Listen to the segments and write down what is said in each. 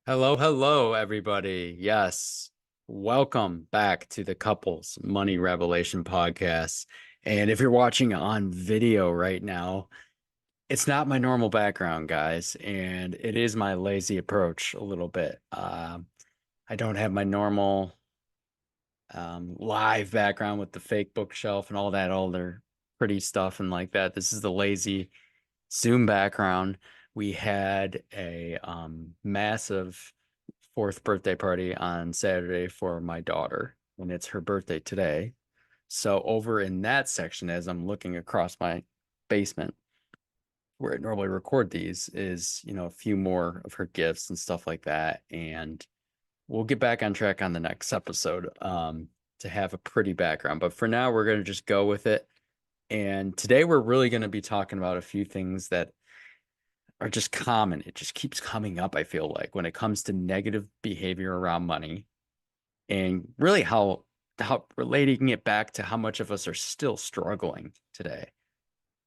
Hello, everybody. Yes, welcome back to the Couples Money Revelation podcast. And if you're watching on video right now, it's not my normal background, guys, and it is my lazy approach a little bit. I don't have my normal live background with the fake bookshelf and all that other pretty stuff and like that. This is the lazy Zoom background. We had a massive fourth birthday party on Saturday for my daughter, and it's her birthday today. So over in that section, as I'm looking across my basement where I normally record these, is a few more of her gifts and stuff like that. And we'll get back on track on the next episode to have a pretty background. But for now, we're going to just go with it. And today we're really going to be talking about a few things that are just common. It just keeps coming up, I feel like, when it comes to negative behavior around money and really how relating it back to how much of us are still struggling today.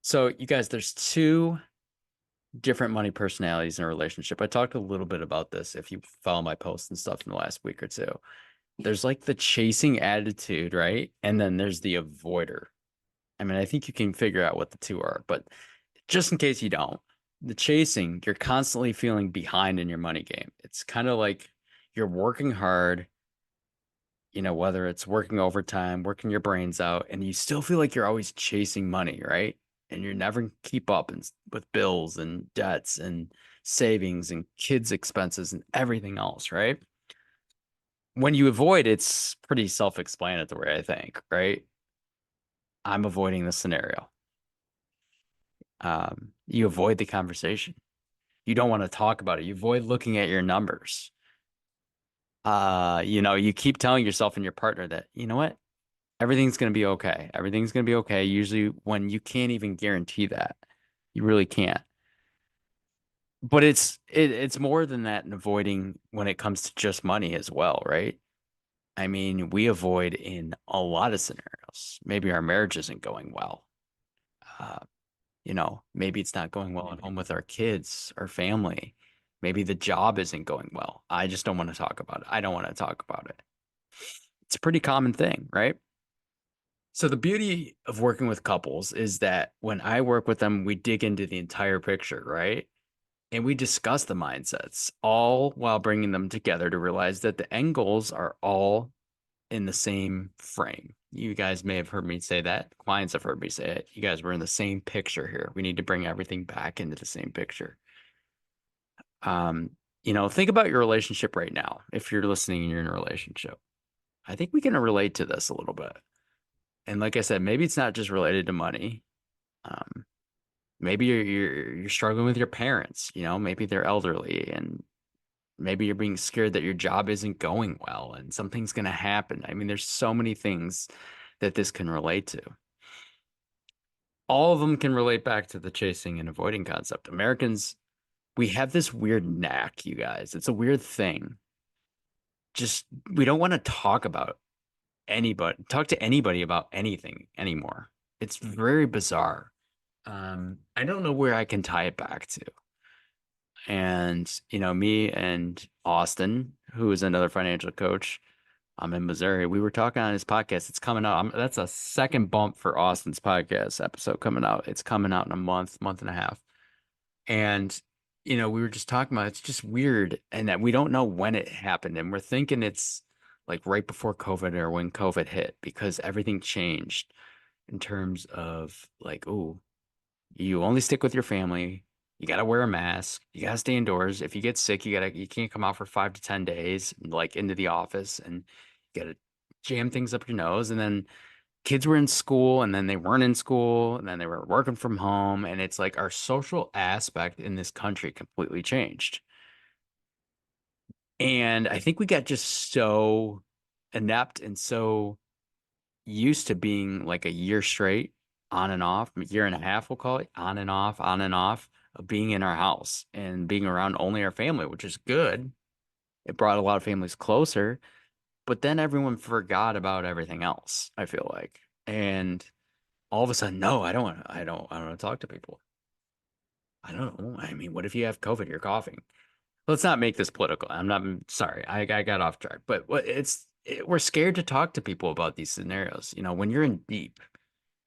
So, you guys, there's two different money personalities in a relationship. I talked a little bit about this if you follow my posts and stuff in the last week or two. There's like the chasing attitude, right? And then there's the avoider. I mean, I think you can figure out what the two are, but just in case you don't, the chasing, you're constantly feeling behind in your money game. It's kind of like you're working hard, whether it's working overtime, working your brains out, and you still feel like you're always chasing money, right? And you never keep up with bills and debts and savings and kids' expenses and everything else, right? When you avoid, it's pretty self-explanatory, I think, right? I'm avoiding the scenario. You avoid the conversation. You don't want to talk about it. You avoid looking at your numbers. You keep telling yourself and your partner that, you know what? Everything's going to be okay. Everything's going to be okay. Usually when you can't even guarantee that, you really can't. But it's more than that in avoiding when it comes to just money as well, right? I mean, we avoid in a lot of scenarios. Maybe our marriage isn't going well. Uh, maybe it's not going well at home with our kids, our family. Maybe the job isn't going well. I just don't want to talk about it. I don't want to talk about it. It's a pretty common thing, right? So the beauty of working with couples is that when I work with them, we dig into the entire picture, right? And we discuss the mindsets, all while bringing them together to realize that the end goals are all in the same frame. You guys may have heard me say that. Clients have heard me say it. You guys were in the same picture here. We need to bring everything back into the same picture. Think about your relationship right now. If you're listening and you're in a relationship, I think we can relate to this a little bit. And like I said, maybe it's not just related to money. Um, maybe you're struggling with your parents, maybe they're elderly and maybe you're being scared that your job isn't going well and something's going to happen. I mean, there's so many things that this can relate to. All of them can relate back to the chasing and avoiding concept. Americans, we have this weird knack, you guys. It's a weird thing. Just we don't want to talk to anybody about anything anymore. It's very bizarre. I don't know where I can tie it back to. And, me and Austin, who is another financial coach, I'm in Missouri. We were talking on his podcast. It's coming out. That's a second bump for Austin's podcast episode coming out. It's coming out in a month and a half. And, we were just talking about it's just weird and that we don't know when it happened. And we're thinking it's like right before COVID or when COVID hit because everything changed in terms of like, oh, you only stick with your family. You got to wear a mask. You got to stay indoors. If you get sick, you can't come out for 5 to 10 days, like into the office and you got to jam things up your nose. And then kids were in school and then they weren't in school and then they were working from home. And it's like our social aspect in this country completely changed. And I think we got just so inept and so used to being like a year straight on and off, a year and a half, we'll call it on and off of being in our house and being around only our family, which is good. It brought a lot of families closer, but then everyone forgot about everything else, I feel like. And all of a sudden, no, I don't want to talk to people. I don't know. I mean, what if you have COVID? You're coughing. let's not make this political. Sorry, I got off track, but we're scared to talk to people about these scenarios. You know, when you're in deep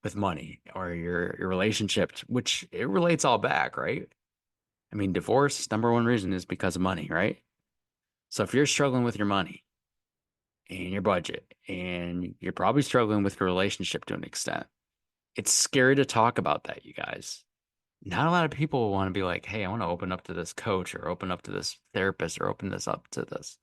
with money or your relationship, which it relates all back, right? I mean, divorce, number one reason is because of money, right? So if you're struggling with your money and your budget, and you're probably struggling with your relationship to an extent, it's scary to talk about that, you guys. Not a lot of people want to be like, hey, I want to open up to this coach or open up to this therapist or open this up to this.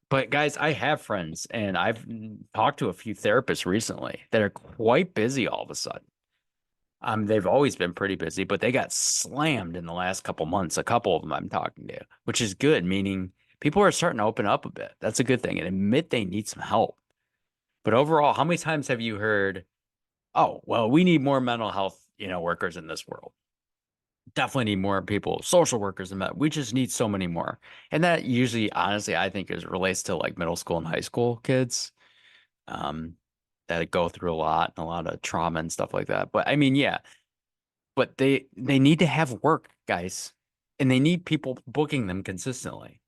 But guys, I have friends and I've talked to a few therapists recently that are quite busy all of a sudden. They've always been pretty busy, but they got slammed in the last couple months. A couple of them I'm talking to, which is good, meaning people are starting to open up a bit. That's a good thing and admit they need some help. But overall, how many times have you heard, oh, well, we need more mental health, workers in this world? Definitely need more people, social workers, and that. We just need so many more. And that usually, honestly, I think is relates to like middle school and high school kids, um, that go through a lot and a lot of trauma and stuff like that. But I mean, yeah, but they need to have work, guys, and they need people booking them consistently.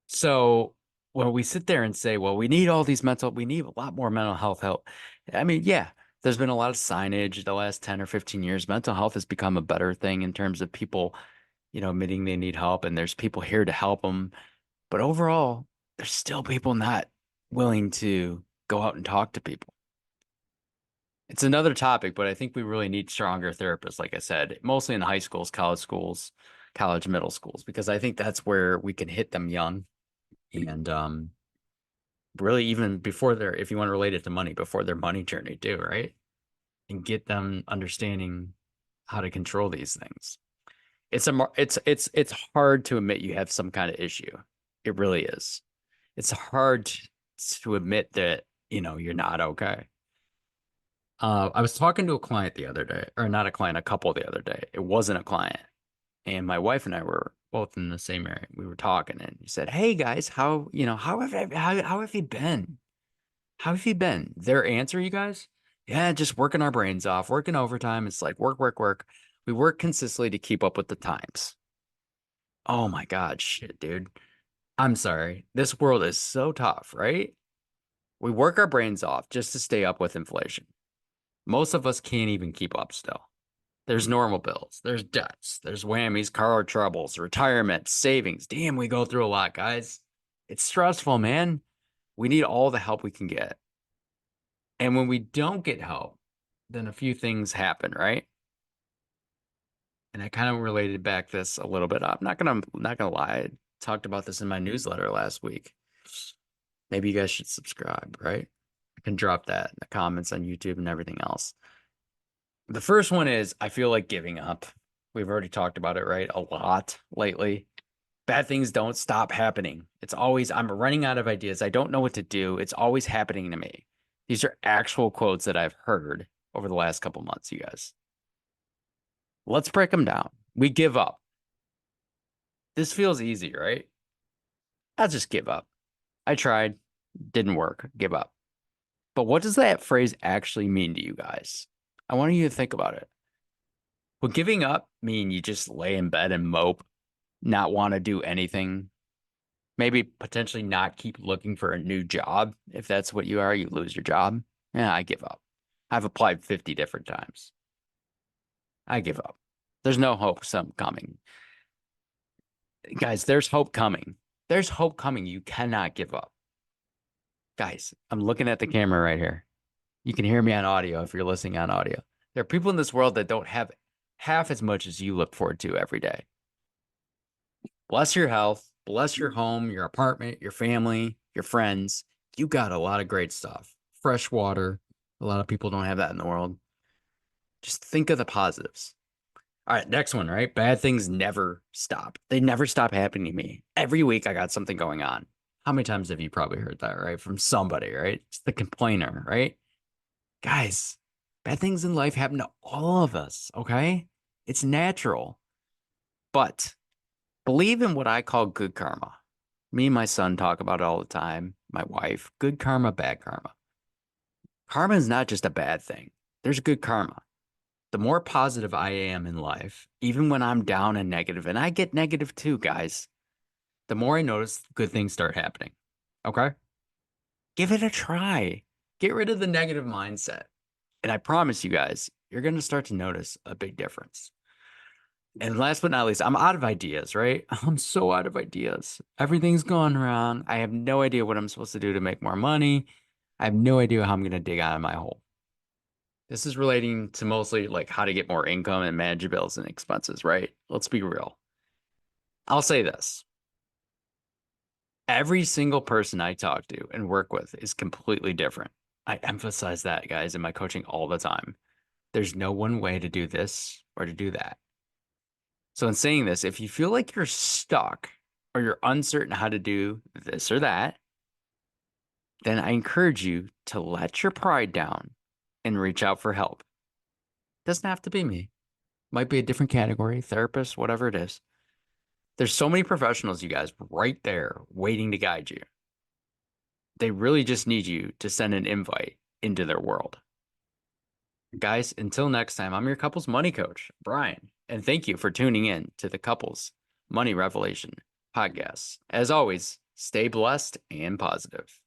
So when we sit there and say, well, we need a lot more mental health help. I mean, yeah, there's been a lot of signage the last 10 or 15 years. Mental health has become a better thing in terms of people, admitting they need help, and there's people here to help them. But overall, there's still people not willing to go out and talk to people. It's another topic, but I think we really need stronger therapists, like I said, mostly in high schools, college, middle schools, because I think that's where we can hit them young and really even before their, if you want to relate it to money, before their money journey too, right? And get them understanding how to control these things. It's hard to admit you have some kind of issue. It really is. It's hard to admit that, you're not okay. I was talking to a client the other day, or not a client, a couple the other day. It wasn't a client. And my wife and I were both in the same area. We were talking and he said, hey guys, how have you been? How have you been? Their answer, you guys? Yeah, just working our brains off, working overtime. It's like work, work, work. We work consistently to keep up with the times. Oh my God, shit, dude. I'm sorry. This world is so tough, right? We work our brains off just to stay up with inflation. Most of us can't even keep up still. There's normal bills, there's debts, there's whammies, car troubles, retirement, savings. Damn, we go through a lot, guys. It's stressful, man. We need all the help we can get. And when we don't get help, then a few things happen, right? And I kind of related back this a little bit. I'm not gonna lie. I talked about this in my newsletter last week. Maybe you guys should subscribe, right? I can drop that in the comments on YouTube and everything else. The first one is I feel like giving up. We've already talked about it, right? A lot lately. Bad things don't stop happening. It's always, I'm running out of ideas. I don't know what to do. It's always happening to me. These are actual quotes that I've heard over the last couple months, you guys. Let's break them down. We give up. This feels easy, right? I'll just give up. I tried, didn't work, give up. But what does that phrase actually mean to you guys? I want you to think about it. Would giving up mean you just lay in bed and mope, not want to do anything? Maybe potentially not keep looking for a new job. If that's what you are, you lose your job. Yeah, I give up. I've applied 50 different times. I give up. There's no hope some coming. Guys, there's hope coming. There's hope coming. You cannot give up. Guys, I'm looking at the camera right here. You can hear me on audio if you're listening on audio. There are people in this world that don't have half as much as you look forward to every day. Bless your health, bless your home, your apartment, your family, your friends. You got a lot of great stuff. Fresh water. A lot of people don't have that in the world. Just think of the positives. All right, next one, right? Bad things never stop. They never stop happening to me. Every week I got something going on. How many times have you probably heard that, right? From somebody, right? It's the complainer, right? Guys, bad things in life happen to all of us, okay? It's natural. But believe in what I call good karma. Me and my son talk about it all the time. My wife, good karma, bad karma. Karma is not just a bad thing. There's good karma. the more positive I am in life, even when I'm down and negative, and I get negative too, guys, the more I notice good things start happening. Okay? Give it a try. Get rid of the negative mindset. And I promise you guys, you're going to start to notice a big difference. And last but not least, I'm out of ideas, right? I'm so out of ideas. Everything's gone wrong. I have no idea what I'm supposed to do to make more money. I have no idea how I'm going to dig out of my hole. This is relating to mostly like how to get more income and manage your bills and expenses, right? Let's be real. I'll say this. Every single person I talk to and work with is completely different. I emphasize that, guys, in my coaching all the time. There's no one way to do this or to do that. So, in saying this, if you feel like you're stuck or you're uncertain how to do this or that, then I encourage you to let your pride down and reach out for help. Doesn't have to be me. Might be a different category, therapist, whatever it is. There's so many professionals, you guys, right there waiting to guide you. They really just need you to send an invite into their world. Guys, until next time, I'm your couples money coach, Brian, and thank you for tuning in to the Couples Money Revelation podcast. As always, stay blessed and positive.